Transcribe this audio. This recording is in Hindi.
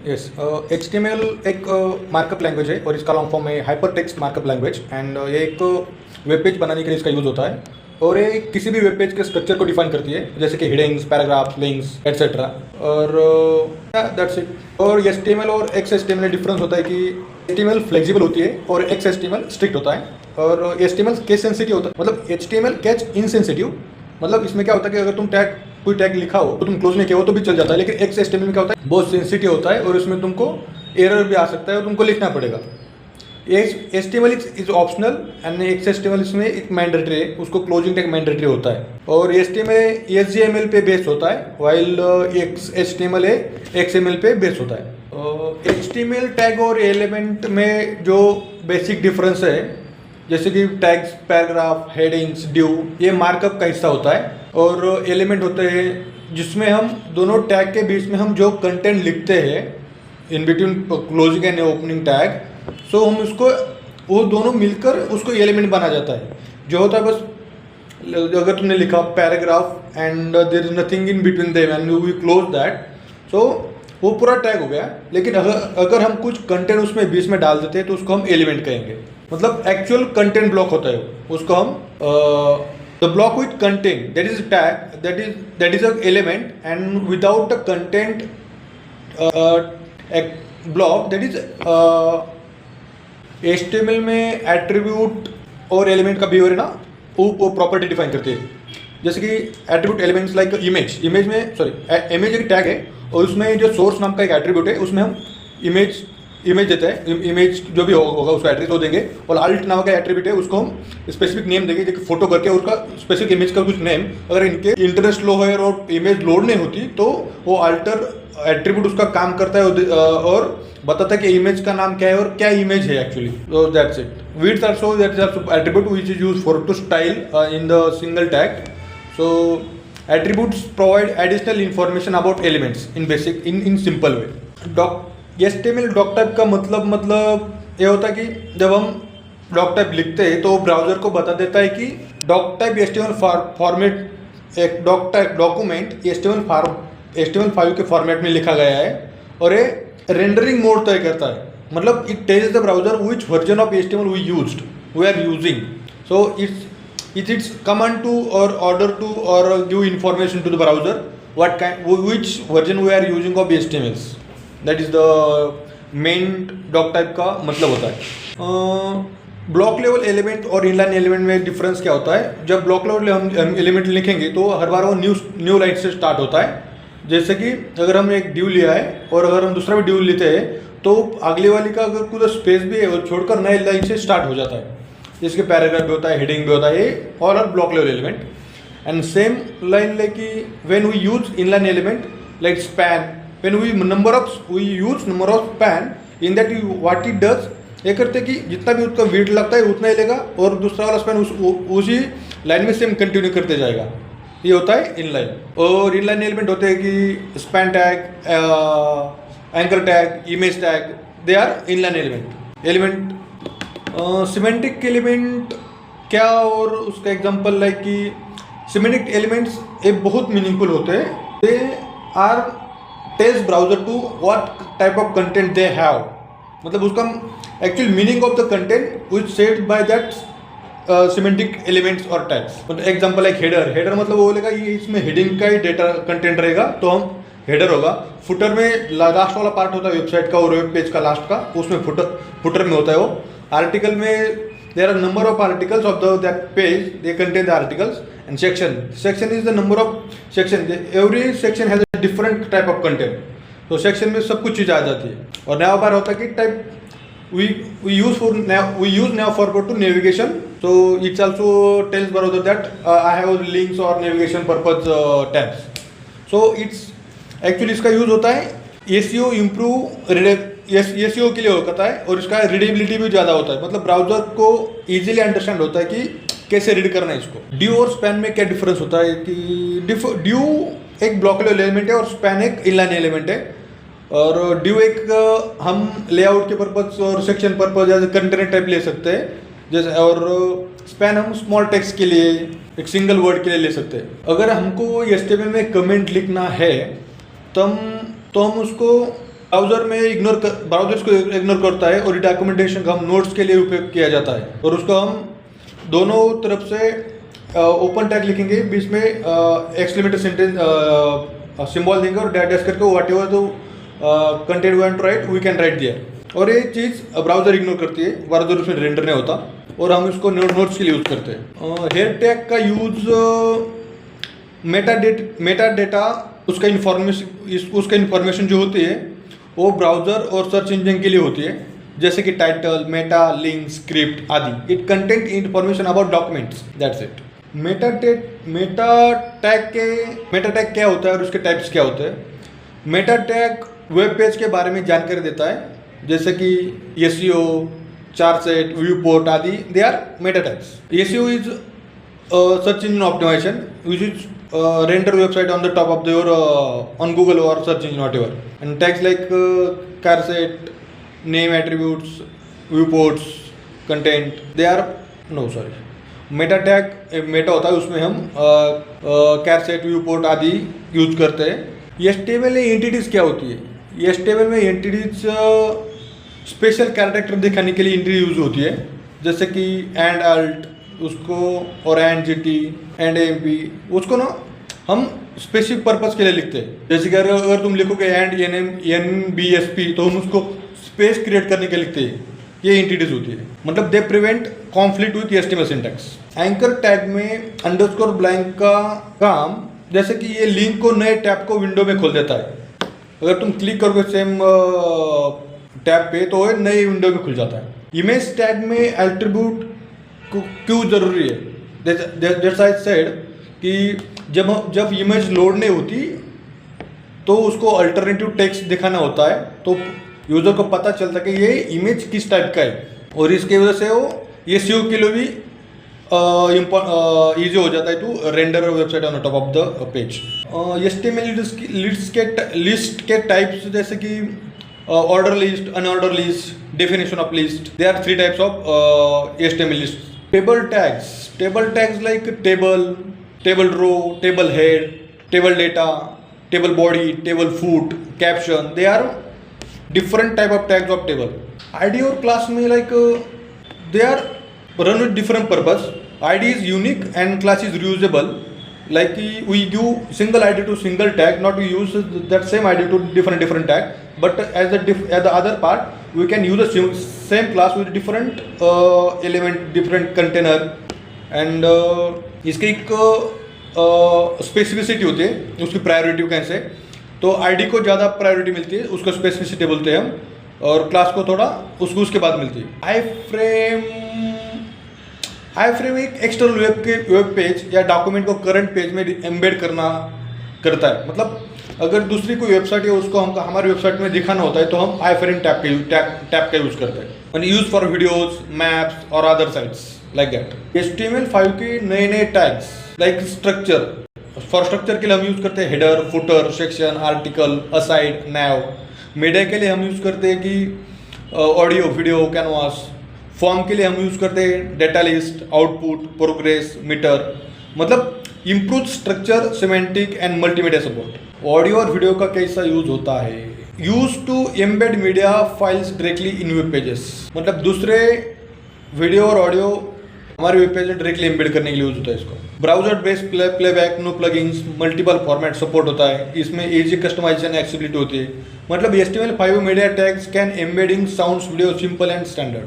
यस, HTML एक मार्कअप लैंग्वेज है और इसका लॉन्ग फॉर्म है hyper text markup language. And ये एक वेब पेज बनाने के लिए इसका यूज़ होता है और ये किसी भी वेब पेज के स्ट्रक्चर को डिफाइन करती है, जैसे कि हेडिंग्स, पैराग्राफ, लिंक्स एटसेट्रा। और दैट्स इट। और HTML और XHTML में डिफरेंस होता है कि HTML फ्लेक्सिबल होती है और XHTML स्ट्रिक्ट होता है। और HTML केस सेंसिटिव होता है, मतलब HTML कैच इनसेंसिटिव। मतलब इसमें क्या होता है कि अगर तुम कोई टैग लिखा हो तो तुम क्लोज नहीं किया हो तो भी चल जाता है, लेकिन XHTML में क्या होता है, बहुत सेंसिटिव होता है और इसमें तुमको एरर भी आ सकता है और तुमको लिखना पड़ेगा। HTML is optional and XHTML इसमें एक मैंडेटरी है, उसको क्लोजिंग टैग मैंडेटरी होता है। और HTML HTML पे बेस्ड होता है, वाइल XHTML है XML पे बेस्ड होता है। HTML टैग और एलिमेंट में जो बेसिक डिफरेंस है, जैसे कि टैग्स, पैराग्राफ, हेडिंग्स, ड्यू, ये मार्कअप का हिस्सा होता है। और एलिमेंट होते हैं जिसमें हम दोनों टैग के बीच में हम जो कंटेंट लिखते हैं in between closing and opening tag, so हम उसको वो दोनों मिलकर उसको एलिमेंट बना जाता है। जो होता है बस, अगर तुमने लिखा paragraph and there is nothing in between them and we close that, so वो पूरा टैग हो गया। लेकिन अगर हम कुछ कंटेंट उसमें बीच में डाल देते हैं तो उसको हम एलिमेंट कहेंगे। मतलब एक्चुअल कंटेंट ब्लॉक होता है, उसको हम the block with content, that is tag, that is a element, and without the content block, that is HTML में एट्रीब्यूट और एलिमेंट का बिहेवियर है ना, वो प्रॉपर्टी डिफाइन करते हैं। जैसे कि attribute elements like image image एक टैग है और उसमें जो सोर्स नाम का एक एट्रीब्यूट है, उसमें हम इमेज देते हैं, इमेज जो भी होगा उसको एड्रेस हो देंगे। और अल्ट नाम का एट्रीब्यूट है, उसको हम स्पेसिफिक नेम देंगे, जैसे फोटो करके उसका स्पेसिफिक इमेज का कुछ नेम। अगर इनके इंटरनेट स्लो है और इमेज लोड नहीं होती तो वो अल्टर एट्रीब्यूट उसका काम करता है और बताता है कि इमेज का नाम क्या है और क्या इमेज है actually. So that's it. Width also, that is also attribute which is used for to style in the single tag. So attributes provide additional information about elements in basic in simple way। HTML doc type का मतलब ये होता है कि जब हम डॉक टाइप लिखते हैं तो ब्राउज़र को बता देता है कि डॉक टाइप HTML फॉर्मेट, एक doc type document HTML file के फॉर्मेट में लिखा गया है और ये रेंडरिंग मोड तय करता है। मतलब it tells the browser which version of HTML we are using। So it's command to or order to or give information to the browser which version we are using of HTML। that is the main doc type का मतलब होता है। ब्लॉक लेवल एलिमेंट और इनलाइन एलिमेंट में डिफरेंस क्या होता है? जब ब्लॉक लेवल हम एलिमेंट लिखेंगे तो हर बार वो न्यू लाइन से स्टार्ट होता है। जैसे कि अगर हम एक ड्यू लिया है और अगर हम दूसरा भी ड्यू लेते हैं तो अगले वाली का अगर कुछ स्पेस भी है वो छोड़कर नए लाइन से स्टार्ट हो जाता है। जिसके पैराग्राफ भी होता है, हेडिंग भी होता है, ये all are block level element. And same line like when we use inline element like span, when we use number of span, in that what it does, ये करते कि जितना भी उसका वेट लगता है उतना ही लेगा और दूसरा वाला स्पैन उसी लाइन में सेम कंटिन्यू करते जाएगा। ये होता है इनलाइन। और इनलाइन एलिमेंट होते हैं कि span tag, anchor tag, image tag, they are inline element. Semantic element क्या और उसका एग्जांपल लाइक कि सिमेंटिक एलिमेंट्स ये बहुत मीनिंगफुल होते हैं। They are tells browser to what type of content they have, मतलब उसका actual meaning of the content which said by that semantic elements और टैग्स। मतलब एग्जांपल लाइक हेडर मतलब वो बोलेगा ये इसमें हेडिंग का ही डेटा कंटेंट रहेगा तो हम हेडर होगा। फुटर में लास्ट वाला पार्ट होता है वेबसाइट का और वेब पेज का लास्ट का, उसमें फुटर में होता है वो। आर्टिकल में there are number of articles of that page, they contain the articles. And section is the number of section, every section has a different type of content. तो सेक्शन में सब कुछ चीज़ आ जाती है। और नया बार होता है कि type we use now forward to navigation, so it's also tells browser that I have links or navigation purpose tabs। so it's actually इसका यूज होता है SEO SEO के लिए होता है और इसका रीडेबिलिटी भी ज़्यादा होता है। मतलब ब्राउजर को इजीली अंडरस्टैंड होता है कि कैसे रीड करना है इसको। ड्यू और स्पैन में क्या डिफरेंस होता है कि ड्यू एक ब्लॉक लेवल एलिमेंट है और स्पैन एक इनलाइन एलिमेंट है। और ड्यू एक हम लेआउट के पर्पज और सेक्शन पर्पज जैसे कंटेनर टाइप ले सकते हैं जैसे, और स्पैन हम स्मॉल टेक्स्ट के लिए, एक सिंगल वर्ड के लिए ले सकते हैं। अगर हमको HTML में कमेंट लिखना है तो हम उसको ब्राउजर को इग्नोर करता है और डॉक्यूमेंटेशन का हम नोट्स के लिए उपयोग किया जाता है, और उसको हम दोनों तरफ से ओपन टैग लिखेंगे, बीच में एक्सक्लेमेटरी सेंटेंस सिंबल देंगे और डैश करके whatever the content we want to write we can write there. और ये चीज़ ब्राउजर इग्नोर करती है, ब्राउजर उसमें रेंडर नहीं होता और हम इसको नोट्स के लिए यूज़ करते हैं। हेयर टैग का यूज़ मेटा डेटा उसका इन्फॉर्मेशन जो होती है वो ब्राउजर और सर्च इंजन के लिए होती है, जैसे कि टाइटल, मेटा, लिंक, स्क्रिप्ट आदि। It content information about documents, that's it. Meta tag क्या होता है और उसके टाइप्स क्या होते हैं? मेटा टैग वेब पेज के बारे में जानकारी देता है, जैसे कि एसईओ, चार्टसेट, व्यू पोर्ट आदि, they are meta tags. SEO is search engine optimization which is render website on the top of your on Google or search engine whatever, and tags like charset, name, attributes, viewports, content, they are Meta tag Meta होता है, उसमें हम charset, viewport आदि यूज करते हैं। HTML में एंटिटीज क्या होती है? HTML में एंटिटीज स्पेशल कैरेक्टर दिखाने के लिए एंटिटी यूज होती है, जैसे कि एंड अल्ट उसको और एंड जीटी एंड एमपी, उसको ना हम स्पेसिफिक पर्पस के लिए लिखते हैं। जैसे कि अगर तुम लिखोगे एंड NBSP तो हम उसको स्पेस क्रिएट करने के लिए लिखते हैं। ये एंटिटीज होती है, मतलब they prevent conflict with HTML syntax. Anchor tag में अंडरस्कोर ब्लैंक का काम, जैसे कि ये लिंक को नए टैब को विंडो में खोल देता है। अगर तुम क्लिक करोगे सेम टैब पे तो नए विंडो में खुल जाता है। इमेज टैग में एट्रीब्यूट क्यों जरूरी है? दैट्स आई सेड कि जब इमेज लोड नहीं होती तो उसको अल्टरनेटिव टेक्स्ट दिखाना होता है, तो यूजर को पता चलता है कि ये इमेज किस टाइप का है, और इसके वजह से वो एसईओ के लिए भी ईजी हो जाता है to render website on top of the page. HTML list के टाइप्स, जैसे कि order list, unorder list, definition of list, they are 3 types of HTML list. Table tags like table row, table head, table data, table body, table foot, caption, they are different type of tags of table. ID और class में they are run with different purpose. ID is unique and class is reusable. Like we give single ID to single tag, not we use that same ID to different tag. But as the other part, we can use the same class with different element, different container, and इसकी एक स्पेसिफिसिटी होती है, उसकी प्रायोरिटी कैसे, तो आईडी को ज़्यादा प्रायोरिटी मिलती है, उसको स्पेसिफिसिटी बोलते हैं हम, और क्लास को थोड़ा उसके बाद मिलती है। आई फ्रेम एक एक्सटर्नल वेब पेज या डॉक्यूमेंट को करंट पेज में एम्बेड करता है। मतलब अगर दूसरी कोई वेबसाइट है उसको हमको हमारी वेबसाइट में दिखाना होता है तो हम आई फ्रेम टैब का यूज़ करते हैं, यानी यूज फॉर वीडियोस, मैप्स और other sites like that. HTML5 के नए tags like structure, for structure के लिए हम यूज़ करते हैं header, footer, section, article, aside, nav. Media के लिए हम यूज़ करते हैं कि ऑडियो, वीडियो, कैनवास। फॉर्म के लिए हम यूज़ करते हैं data list, output, progress, meter. मतलब improve structure, semantic and multimedia support. Audio और वीडियो का कैसा यूज होता है? Use to embed media files directly in web pages, मतलब दूसरे वीडियो और ऑडियो हमारे वेब पेज में डायरेक्टली एम्बेड करने के लिए यूज होता है इसको। Browser based playback, no plugins, multiple format support होता है, इसमें इजी कस्टमाइजेशन एक्सेसिबिलिटी होती है। मतलब HTML5 media tags can embedding sounds video simple and standard.